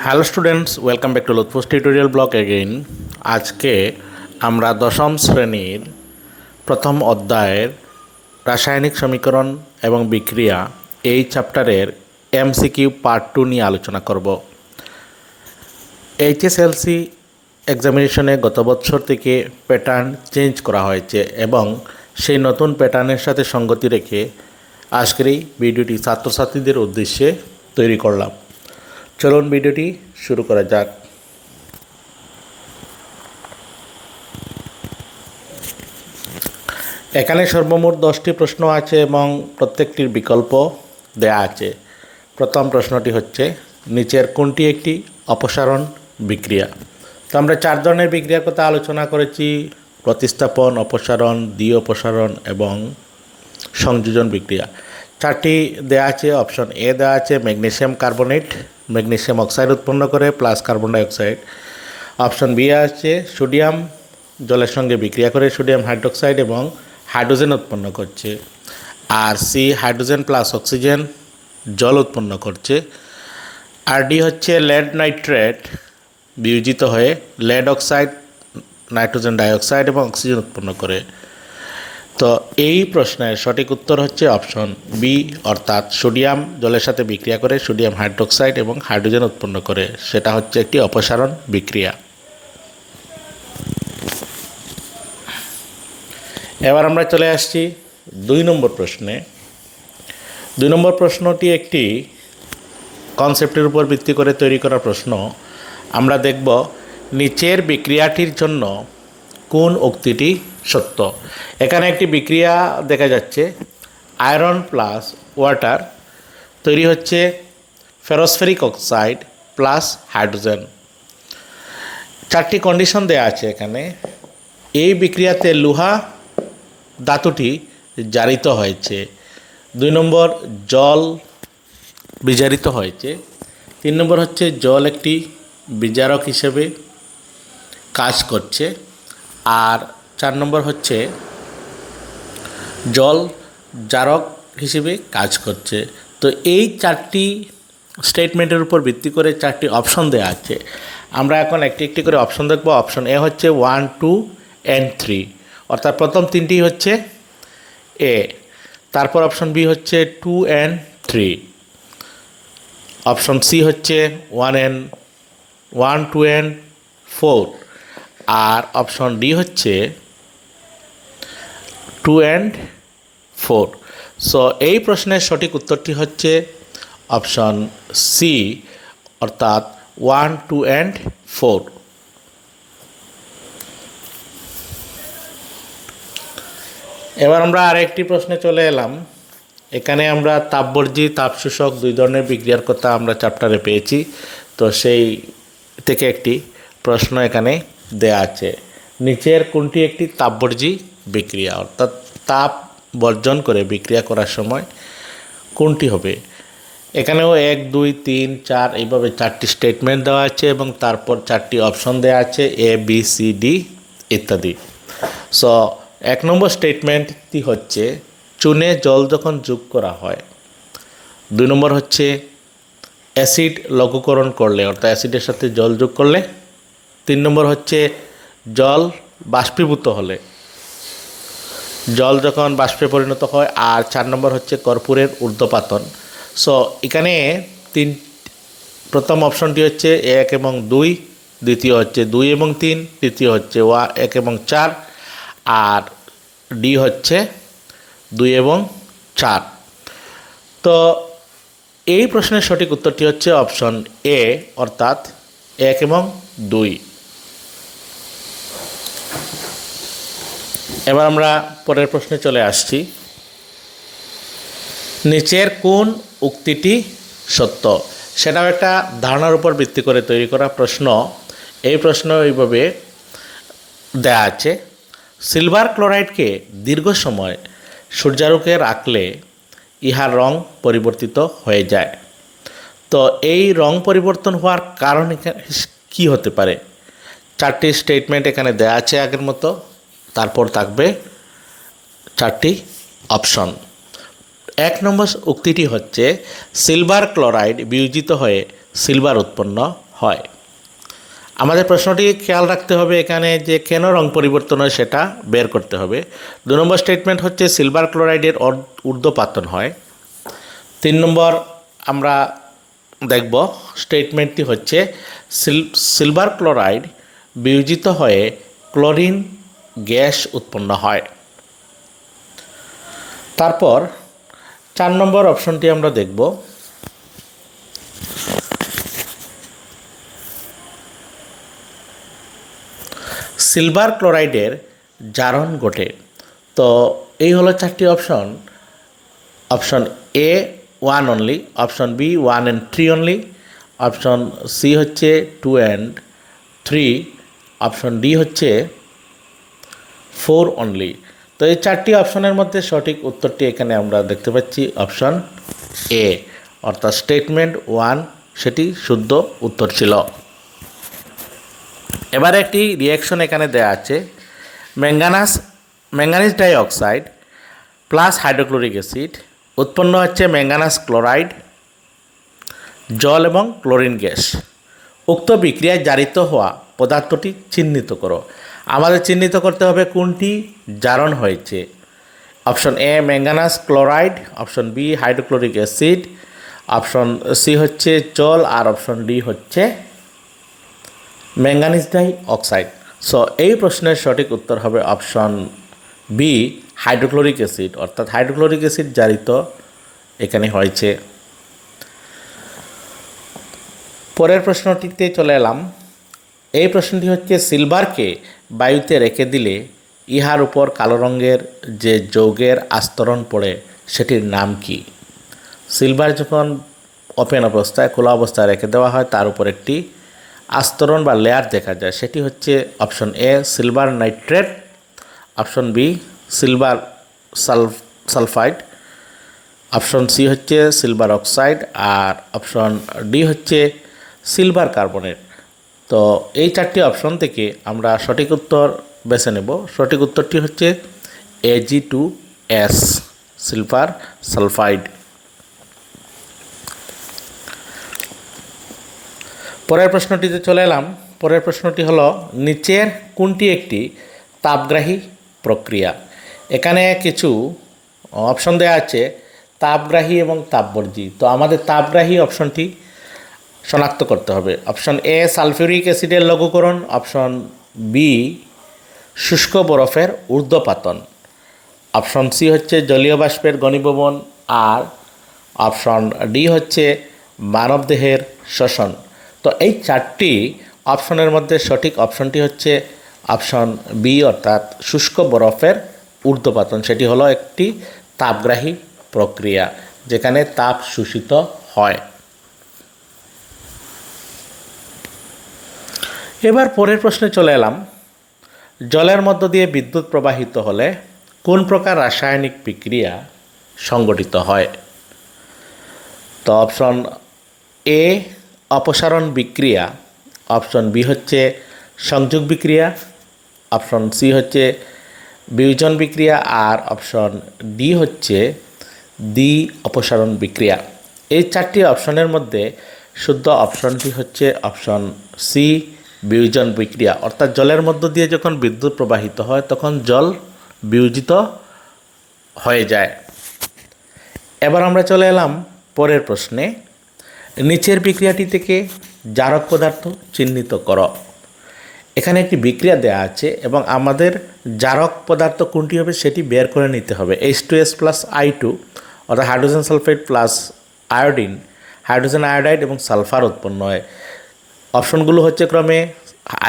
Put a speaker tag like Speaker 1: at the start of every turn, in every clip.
Speaker 1: Hello students, welcome back to Lutfu's tutorial blog again. আজকে আমরা দশম শ্রেণীর প্রথম অধ্যায়ের রাসায়নিক সমীকরণ এবং বিক্রিয়া এই চ্যাপ্টারের এমসিকিউ পার্ট 2 নিয়ে আলোচনা করব। এইচএসএলসি এক্সামিনেশনে গত বছর থেকে প্যাটার্ন চেঞ্জ করা হয়েছে এবং সেই নতুন প্যাটার্নের সাথে সঙ্গতি রেখে আজকের এই ভিডিওটি ছাত্রছাত্রীদের উদ্দেশ্যে তৈরি করলাম। চলুন ভিডিওটি শুরু করা যাক। এখানে সর্বমোট 10টি প্রশ্ন আছে এবং প্রত্যেকটির বিকল্প দেয়া আছে। প্রথম প্রশ্নটি হচ্ছে, নিচের কোনটি একটি অপসারণ বিক্রিয়া? তো আমরা 4 ধরনের বিক্রিয়ার কথা আলোচনা করেছি: প্রতিস্থাপন, অপসারণ, দ্বি অপসারণ এবং সংযোজন বিক্রিয়া। 4টি দেওয়া আছে। অপশন এ দেওয়া আছে ম্যাগনেসিয়াম কার্বনেট ম্যাগনেসিয়াম অক্সাইড উৎপন্ন করে plus carbon dioxide. Option B আছে সোডিয়াম জলের সঙ্গে বিক্রিয়া করে সোডিয়াম হাইড্রোক্সাইড এবং হাইড্রোজেন উৎপন্ন করছে। আর সি হাইড্রোজেন প্লাস অক্সিজেন জল উৎপন্ন করছে। আর ডি হচ্ছে লেড নাইট্রেট বিয়োজিত হয়ে লেড অক্সাইড, নাইট্রোজেন ডাইঅক্সাইড এবং অক্সিজেন উৎপন্ন করে। তো এই প্রশ্নের সঠিক উত্তর হচ্ছে অপশন বি, অর্থাৎ সোডিয়াম জলের সাথে বিক্রিয়া করে সোডিয়াম হাইড্রোক্সাইড এবং হাইড্রোজেন উৎপন্ন করে, সেটা হচ্ছে একটি অপসারণ বিক্রিয়া। এবার আমরা চলে আসছি 2 নম্বর প্রশ্নে। 2 নম্বর প্রশ্নটি একটি কনসেপ্টের উপর ভিত্তি করে তৈরি করা প্রশ্ন। আমরা দেখব নিচের বিক্রিয়াটির জন্য কোন উক্তিটি সত্য। এখানে একটি বিক্রিয়া দেখা যাচ্ছে, আয়রন প্লাস ওয়াটার তৈরি হচ্ছে ফেরোস্ফেরিক অক্সাইড প্লাস হাইড্রোজেন। 4টি কন্ডিশন দেওয়া আছে এখানে। এই বিক্রিয়াতে লোহা ধাতুটি জারিত হয়েছে। 2 নম্বর, জল বিজারিত হয়েছে। 3 নম্বর হচ্ছে জল একটি বিজারক হিসেবে কাজ করছে। আর 4 নম্বর হচ্ছে জল জারক হিসেবে কাজ করছে। তো এই 4টি স্টেটমেন্টের উপর ভিত্তি করে 4টি অপশন দেওয়া আছে। আমরা এখন একটি একটি করে অপশন দেখব। অপশন এ হচ্ছে 1, 2 and 3, অর্থাৎ প্রথম 3টি হচ্ছে এ। তারপর অপশন বি হচ্ছে 2 and 3। অপশন সি হচ্ছে 1, 2 and 4। আর অপশন ডি হচ্ছে 2 and 4। সো এই প্রশ্নের সঠিক উত্তরটি হচ্ছে অপশন সি, অর্থাৎ 1, 2 and 4। এবার আমরা আরেকটি প্রশ্নে চলে এলাম। এখানে আমরা তাপবর্জি তাপশোষক 2 ধরনের বিক্রিয়ার কথা আমরা চ্যাপ্টারে পেয়েছি। তো সেই থেকে একটি প্রশ্ন এখানে দেয়া আছে, নিচের কোনটি একটি তাপবর্জি বিক্রিয়া, অর্থাৎ তাপ বর্জন করে বিক্রিয়া করার সময় কোনটি হবে। এখানেও 1, 2, 3, 4 এইভাবে 4টি স্টেটমেন্ট দেওয়া আছে এবং তারপর 4টি অপশন দেওয়া আছে এ, বি, সি, ডি ইত্যাদি। সো 1 নম্বর স্টেটমেন্টটি হচ্ছে চুনে জল যখন যোগ করা হয়। 2 নম্বর হচ্ছে অ্যাসিড লঘুকরণ করলে, অর্থাৎ অ্যাসিডের সাথে জল যোগ করলে। 3 নম্বর হচ্ছে জল বাষ্পীভূত হলে, জল যখন বাষ্পে পরিণত হয়। আর 4 নম্বর হচ্ছে কর্পূরের ঊর্ধ্বপাতন। সো এখানে প্রথম অপশনটি হচ্ছে 1 এবং 2, দ্বিতীয় হচ্ছে 2 এবং 3, তৃতীয় হচ্ছে 1 এবং 4, আর ডি হচ্ছে 2 এবং 4। তো এই প্রশ্নের সঠিক উত্তরটি হচ্ছে অপশন এ, অর্থাৎ 1 এবং 2। এবার আমরা পরের প্রশ্নে চলে আসছি, নিচের কোন উক্তিটি সত্য। সেটাও একটা ধারণার উপর ভিত্তি করে তৈরি করা প্রশ্ন। এই প্রশ্ন এইভাবে দেয়া আছে, সিলভার ক্লোরাইডকে দীর্ঘ সময় সূর্যালোকে রাখলে ইহার রং পরিবর্তিত হয়ে যায়। তো এই রং পরিবর্তন হওয়ার কারণ কী হতে পারে? 4টি স্টেটমেন্ট এখানে দেয়া আছে আগের মতো, তারপর থাকবে 4টি অপশন। 1 নম্বর উক্তিটি হচ্ছে সিলভার ক্লোরাইড বিয়োজিত হয়ে সিলভার উৎপন্ন হয়। আমাদের প্রশ্নটি খেয়াল রাখতে হবে এখানে যে কেন রং পরিবর্তন হয় সেটা বের করতে হবে। 2 নম্বর স্টেটমেন্ট হচ্ছে সিলভার ক্লোরাইডের ঊর্ধ্বপাতন হয়। 3 নম্বর আমরা দেখব স্টেটমেন্টটি হচ্ছে সিলভার ক্লোরাইড বিয়োজিত হয়ে ক্লোরিন গ্যাস উৎপন্ন হয়। তারপর 4 নম্বর অপশনটি আমরা দেখব। সিলভার ক্লোরাইডের জারণ ঘটে। তো এই হলো 4টি option. Option A 1 only, option B 1 and 3 only, option C হচ্ছে 2 and 3, অপশন ডি হচ্ছে 4 অনলি। তো এই 4টি অপশনের মধ্যে সঠিক উত্তরটি এখানে আমরা দেখতে পাচ্ছি অপশন এ, অর্থাৎ স্টেটমেন্ট 1 সেটি শুদ্ধ উত্তর ছিল। এবারে একটি রিঅ্যাকশন এখানে দেওয়া আছে। Manganese dioxide plus hydrochloric acid উৎপন্ন হচ্ছে ম্যাঙ্গানাস ক্লোরাইড, জল এবং ক্লোরিন গ্যাস। উক্ত বিক্রিয়ায় জারিত হওয়া পদার্থটি চিহ্নিত করো। আমাদের চিহ্নিত করতে হবে কোনটি জারণ হয়েছে। Option A manganese chloride, option B hydrochloric acid, option C হচ্ছে জল, আর অপশন ডি হচ্ছে ম্যাঙ্গানিজ ডাইঅক্সাইড। সো এই প্রশ্নের সঠিক উত্তর হবে অপশন বি হাইড্রোক্লোরিক অ্যাসিড, অর্থাৎ হাইড্রোক্লোরিক অ্যাসিড জারিত এখানে হয়েছে। পরের প্রশ্নটিতে চলে এলাম। এই প্রশ্নটি হচ্ছে সিলভারকে বায়ুতে রেখে দিলে ইহার উপর কালো রঙের যে যৌগের আস্তরণ পড়ে সেটির নাম কি? সিলভার যখন ওপেন অবস্থায় খোলা অবস্থায় রেখে দেওয়া হয় তার উপর একটি আস্তরণ বা লেয়ার দেখা যায়, সেটি হচ্ছে option A silver nitrate, option B silver sulphide, option C হচ্ছে সিলভার অক্সাইড, আর অপশন ডি হচ্ছে সিলভার কার্বনেট। তো এই 4টি অপশন থেকে আমরা সঠিক উত্তর বেছে নেব। সঠিক উত্তরটি হচ্ছে Ag2S সিলভার সালফাইড। পরের প্রশ্নটিতে চলে এলাম। পরের প্রশ্নটি হলো নিচের কোনটি একটি তাপগ্রাহী প্রক্রিয়া? এখানে কিছু অপশন দেওয়া আছে তাপগ্রাহী এবং তাপবর্জী। তো আমাদের তাপগ্রাহী অপশনটি শনাক্ত করতে হবে। অপশন এ সালফিউরিক অ্যাসিডের লঘুকরণ, অপশন বি শুষ্ক বরফের ঊর্ধ্বপাতন, অপশন সি হচ্ছে জলীয় বাষ্পের ঘনীভবন, আর অপশন ডি হচ্ছে মানবদেহের শ্বসন। তো এই 4টি অপশনের মধ্যে সঠিক অপশনটি হচ্ছে অপশন বি, অর্থাৎ শুষ্ক বরফের ঊর্ধ্বপাতন। সেটি হলো একটি তাপগ্রাহী প্রক্রিয়া যেখানে তাপ শোষিত হয়। এবার পরের প্রশ্নে চলে এলাম। জলের মধ্য দিয়ে বিদ্যুৎ প্রবাহিত হলে কোন প্রকার রাসায়নিক বিক্রিয়া সংঘটিত হয়? তো অপশন এ অপসারণ বিক্রিয়া, অপশন বি হচ্ছে সংযোগ বিক্রিয়া, অপশন সি হচ্ছে বিয়োজন বিক্রিয়া, আর অপশন ডি হচ্ছে দ্বি অপসারণ বিক্রিয়া। এই 4টি অপশনের মধ্যে শুদ্ধ অপশনটি হচ্ছে অপশন সি বিয়োজন বিক্রিয়া, অর্থাৎ জলের মধ্য দিয়ে যখন বিদ্যুৎ প্রবাহিত হয় তখন জল বিয়োজিত হয়ে যায়। এবার আমরা চলে এলাম পরের প্রশ্নে। নিচের বিক্রিয়াটি থেকে জারক পদার্থ চিহ্নিত করো। এখানে একটি বিক্রিয়া দেওয়া আছে এবং আমাদের জারক পদার্থ কোনটি হবে সেটি বের করে নিতে হবে। H2S প্লাস I2 অর্থাৎ hydrogen sulphide plus iodine, hydrogen iodide এবং সালফার উৎপন্ন হয়। অপশনগুলো হচ্ছে ক্রমে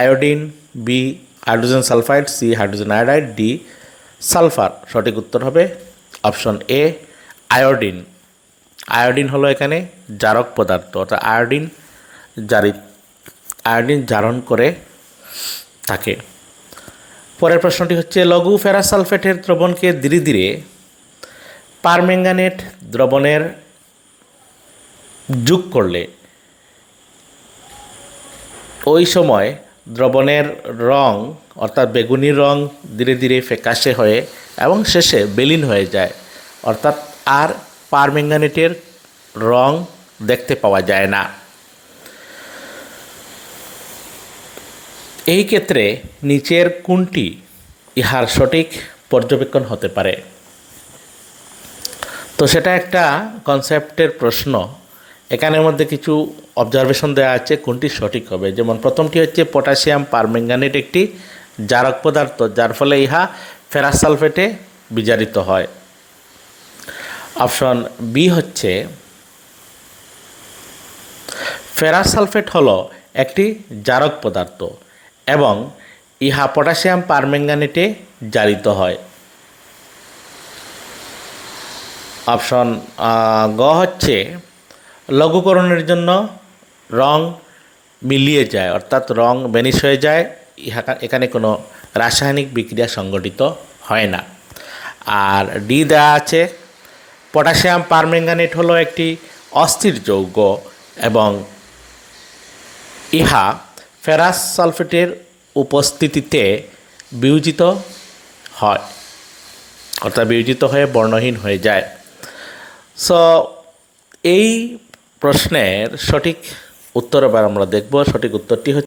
Speaker 1: iodine, B hydrogen sulphide, C hydrogen iodide, D sulphur. সঠিক উত্তর হবে অপশন এ আয়োডিন। আয়োডিন হলো এখানে জারক পদার্থ, অর্থাৎ আয়োডিন জারণ করে থাকে। পরের প্রশ্নটি হচ্ছে লঘু ফেরাস সালফেটের দ্রবণকে ধীরে ধীরে পারম্যাঙ্গানেট দ্রবণের যোগ করলে ওই সময় দ্রবণের রং অর্থাৎ বেগুনি রং ধীরে ধীরে ফ্যাকাশে হয়ে এবং শেষে বেলিন হয়ে যায়, অর্থাৎ আর পারম্যাঙ্গানেটের রং দেখতে পাওয়া যায় না। এই ক্ষেত্রে নিচের কোনটি ইহার সঠিক পর্যবেক্ষণ হতে পারে? তো সেটা একটা কনসেপ্টের প্রশ্ন। এখানের মধ্যে কিছু অবজারভেশন দেওয়া আছে কোনটি সঠিক হবে। যেমন প্রথমটি হচ্ছে পটাশিয়াম পারম্যাঙ্গানেট একটি জারক পদার্থ, যার ফলে ইহা ফেরাস সালফেটে বিজারিত হয়। অপশন বি হচ্ছে ফেরাস সালফেট হলো একটি জারক পদার্থ এবং ইহা পটাশিয়াম পারম্যাঙ্গানেটে জারিত হয়। অপশন গ হচ্ছে লঘুকরণের জন্য রং মিলিয়ে যায়, অর্থাৎ রং বেনিশ হয়ে যায়, এখানে কোনো রাসায়নিক বিক্রিয়া সংঘটিত হয় না। আর ডি দেওয়া আছে পটাশিয়াম পারম্যাঙ্গানেট হলো একটি অস্থির যৌগ এবং ইহা ফেরাস সালফেটের উপস্থিতিতে বিয়োজিত হয়, অর্থাৎ বিয়োজিত হয়ে বর্ণহীন হয়ে যায়। সো এই প্রশ্নের সঠিক উত্তর এবার আমরা দেখব। সঠিক উত্তরটি হচ্ছে